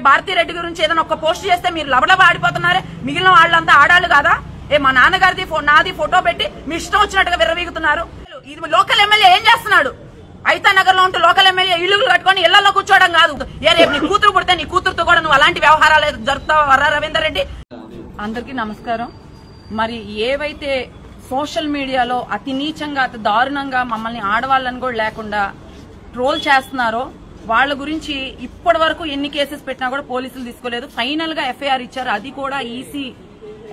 భారతీ రెడ్డి గురించి ఏదైనా ఒక పోస్ట్ చేస్తే మీరు లబలబ ఆడిపోతున్నారే, మిగిలిన వాళ్ళంతా ఆడాళ్ళు కాదా? మా నాన్నగారిది నాది ఫోటో పెట్టి మీ ఇష్టం వచ్చినట్టుగా విర్రవీగుతున్నారు. ఇది లోకల్ ఎమ్మెల్యే ఏం చేస్తున్నాడు? ఐతా నగర్ లో ఉంటూ లోకల్ ఎమ్మెల్యే ఇల్లులు కట్టుకొని ఇళ్లలో కూర్చోవడం కాదు. రేపు నీ కూతురు పుడితే నీ కూతురుతో కూడా నువ్వు అలాంటి వ్యవహారాలు జరుపుతావు వర్రా రవీందర్ రెడ్డి? అందరికీ నమస్కారం. మరి ఏవైతే సోషల్ మీడియాలో అతి నీచంగా అతి దారుణంగా మమ్మల్ని ఆడవాళ్ళని కూడా లేకుండా ట్రోల్ చేస్తున్నారో వాళ్ళ గురించి ఇప్పటి వరకు ఎన్ని కేసెస్ పెట్టినా కూడా పోలీసులు తీసుకోలేదు. ఫైనల్ గా ఎఫ్ఐఆర్ ఇచ్చారు. అది కూడా ఈసీ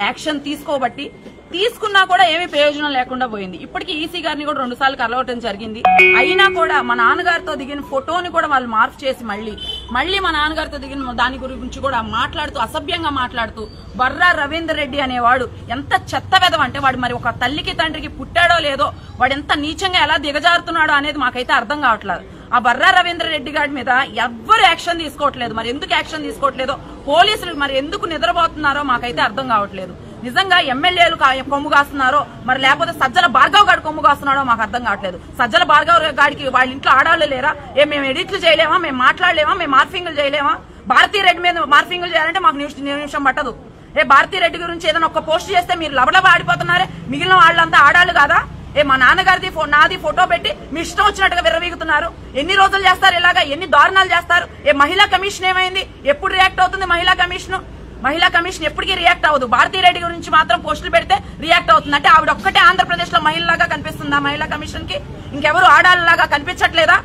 యాక్షన్ తీసుకోబట్టి తీసుకున్నా కూడా ఏమీ ప్రయోజనం లేకుండా పోయింది. ఇప్పటికీ ఈసీ గారిని కూడా 2 సార్లు కలవటం జరిగింది. అయినా కూడా మా నాన్నగారితో దిగిన ఫోటోని కూడా వాళ్ళు మార్పు చేసి మళ్ళీ మా నాన్నగారితో దిగిన దాని గురించి కూడా మాట్లాడుతూ అసభ్యంగా మాట్లాడుతూ వర్రా రవీందర్ రెడ్డి అనేవాడు ఎంత చెత్త వెధవ అంటే వాడు మరి ఒక తల్లికి తండ్రికి పుట్టాడో లేదో వాడు ఎంత నీచంగా ఎలా దిగజారుతున్నాడో అనేది మాకైతే అర్థం కావట్లేదు. ఆ వర్రా రవీందర్ రెడ్డి గారి మీద ఎవ్వరు యాక్షన్ తీసుకోవట్లేదు. మరి ఎందుకు యాక్షన్ తీసుకోవట్లేదో, పోలీసులు మరి ఎందుకు నిద్రపోతున్నారో మాకైతే అర్థం కావట్లేదు. నిజంగా ఎమ్మెల్యేలు కొమ్ము కాస్తున్నారో మరి లేకపోతే సజ్జల భార్గవ్ గారు కొమ్ము కాస్తున్నాడో మాకు అర్థం కావట్లేదు. సజ్జల భార్గవ్ గారికి వాళ్ళ ఇంట్లో ఆడవాళ్ళు లేరా? మేము ఎడిట్లు చేయలేమా? మేము మాట్లాడలేమా? మేము మార్ఫింగ్లు చేయలేమా? భారతీ రెడ్డి మీద మార్ఫింగ్లు చేయాలంటే మాకు నిమిషం పట్టదు. భారతీ రెడ్డి గురించి ఏదైనా ఒక పోస్ట్ చేస్తే మీరు లబలబ ఆడిపోతున్నారే, మిగిలిన వాళ్ళంతా ఆడాళ్ళు కాదా? మా నాన్నగారిది నాది ఫోటో పెట్టి మీ ఇష్టం వచ్చినట్టుగా విర్రవీగుతున్నారు. ఎన్ని రోజులు చేస్తారు ఇలాగా? ఎన్ని దారుణాలు చేస్తారు? మహిళా కమిషన్ ఏమైంది? ఎప్పుడు రియాక్ట్ అవుతుంది మహిళా కమిషన్? మహిళా కమిషన్ ఎప్పటికీ రియాక్ట్ అవ్వదు. భారతీ రెడ్డి గురించి మాత్రం పోస్టులు పెడితే రియాక్ట్ అవుతుంది. అంటే ఆవిడ ఒక్కటే ఆంధ్రప్రదేశ్ లో మహిళలాగా కనిపిస్తుందా మహిళా కమిషన్ కి? ఇంకెవరు ఆడాళ్ళలాగా కనిపించట్లేదా?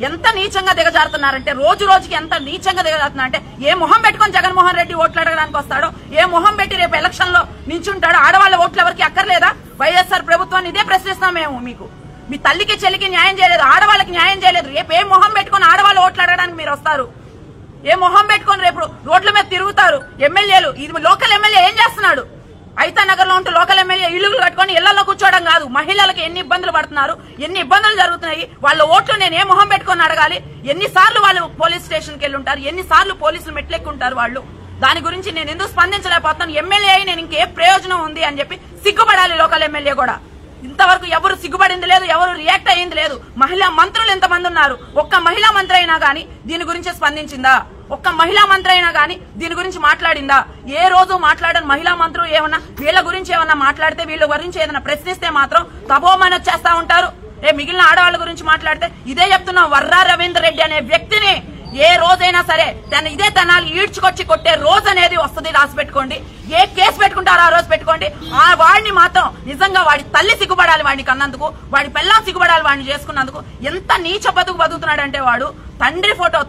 ఎంత నీచంగా దిగజారుతున్నారంటే రోజు రోజుకి ఎంత నీచంగా దిగజారుతున్నారంటే ఏ మొహం పెట్టుకుని జగన్మోహన్ రెడ్డి ఓట్లు అడగడానికి వస్తాడో, ఏ మొహం పెట్టి రేపు ఎలక్షన్ లో నించుంటాడో? ఆడవాళ్ళ ఓట్లు ఎవరికి అక్కర్లేదా? వైఎస్ఆర్ ప్రభుత్వాన్ని ఇదే ప్రశ్నిస్తాం మేము. మీ తల్లికి చెల్లికి న్యాయం చేయలేదు, ఆడవాళ్ళకి న్యాయం చేయలేదు. రేపు ఏ మొహం పెట్టుకుని ఆడవాళ్ళ ఓట్లు అడగడానికి మీరు వస్తారు? ఏ మొహం పెట్టుకుని రేపు రోడ్ల మీద తిరుగుతారు ఎమ్మెల్యేలు? ఇది లోకల్ ఎమ్మెల్యే ఏం చేస్తున్నాడు? ఐతా నగర్ లో ఉంటూ లోకల్ ఎమ్మెల్యే ఇల్లులు కట్టుకొని ఇళ్లలో కూర్చోవడం కాదు. మహిళలకు ఎన్ని ఇబ్బందులు పడుతున్నారు, ఎన్ని ఇబ్బందులు జరుగుతున్నాయి. వాళ్ళ ఓట్లు నేను ఏ మొహం పెట్టుకుని అడగాలి? ఎన్నిసార్లు వాళ్ళు పోలీస్ స్టేషన్కి వెళ్ళి ఉంటారు, ఎన్నిసార్లు పోలీసులు మెట్లెక్కుంటారు వాళ్ళు? దాని గురించి నేను ఎందుకు స్పందించలేకపోతున్నాను? ఎమ్మెల్యే అయి నేను ఇంకే ప్రయోజనం ఉంది అని చెప్పి సిగ్గుపడాలి లోకల్ ఎమ్మెల్యే కూడా. ఇంతవరకు ఎవరు సిగ్గుపడింది లేదు, ఎవరు రియాక్ట్ అయ్యింది లేదు. మహిళా మంత్రులు ఎంతమంది ఉన్నారు? ఒక్క మహిళా మంత్రి అయినా గానీ దీని గురించి స్పందించిందా? ఒక్క మహిళా మంత్రి అయినా గానీ దీని గురించి మాట్లాడిందా? ఏ రోజు మాట్లాడని మహిళా మంత్రులు ఏమన్నా వీళ్ళ గురించి ఏమన్నా మాట్లాడితే, వీళ్ళ గురించి ఏదైనా ప్రశ్నిస్తే మాత్రం తపోమని వచ్చేస్తా ఉంటారు. మిగిలిన ఆడవాళ్ళ గురించి మాట్లాడితే ఇదే చెప్తున్నాం. వర్రా రవీందర్ రెడ్డి అనే వ్యక్తిని ఏ రోజైనా సరే ఇదే తనాలు ఈడ్చుకొచ్చి కొట్టే రోజు అనేది వస్తుంది. రాసి పెట్టుకోండి. ఏ కేసు పెట్టుకుంటారో ఆ రోజు పెట్టుకోండి. ఆ వాడిని మాత్రం నిజంగా వాడి తల్లి సిగ్గుపడాలి, వాడిని కన్నందుకు, వాడి పిల్లం సిగ్గుపడాలి వాడిని చేసుకున్నందుకు. ఎంత నీచ బతుకుతున్నాడంటే వాడు తండ్రి ఫోటో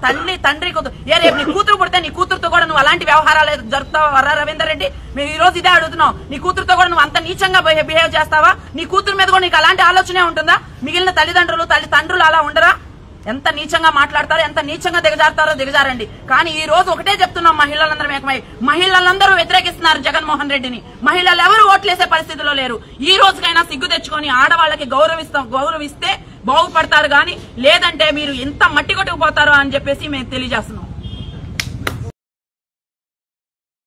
తండ్రి కూతురు. రేపు నీ కూతురు పుడితే నీ కూతురుతో కూడా నువ్వు అలాంటి వ్యవహారాలు జరుపుతావా వర్రా రవీందర్ రెడ్డి? మేము ఈ రోజు ఇదే అడుగుతున్నాం. నీ కూతురుతో కూడా నువ్వు అంత నీచంగా బిహేవ్ చేస్తావా? నీ కూతురు మీద కూడా నీకు అలాంటి ఆలోచనే ఉంటుందా? మిగిలిన తల్లిదండ్రులు అలా ఉండరా? ఎంత నీచంగా మాట్లాడతారో, ఎంత నీచంగా దిగజారుతారో దిగజారండి. కానీ ఈ రోజు ఒకటే చెప్తున్నాం, మహిళలందరూ ఏకమై మహిళలందరూ వ్యతిరేకిస్తున్నారు జగన్మోహన్ రెడ్డిని. మహిళలు ఎవరు ఓట్లేసే పరిస్థితిలో లేరు. ఈ రోజుకైనా సిగ్గు తెచ్చుకొని ఆడవాళ్ళకి గౌరవిస్తే బాగుపడతారు గాని లేదంటే మీరు ఎంత మట్టి కొట్టుకుపోతారో అని చెప్పేసి మేము తెలియజేస్తున్నాం.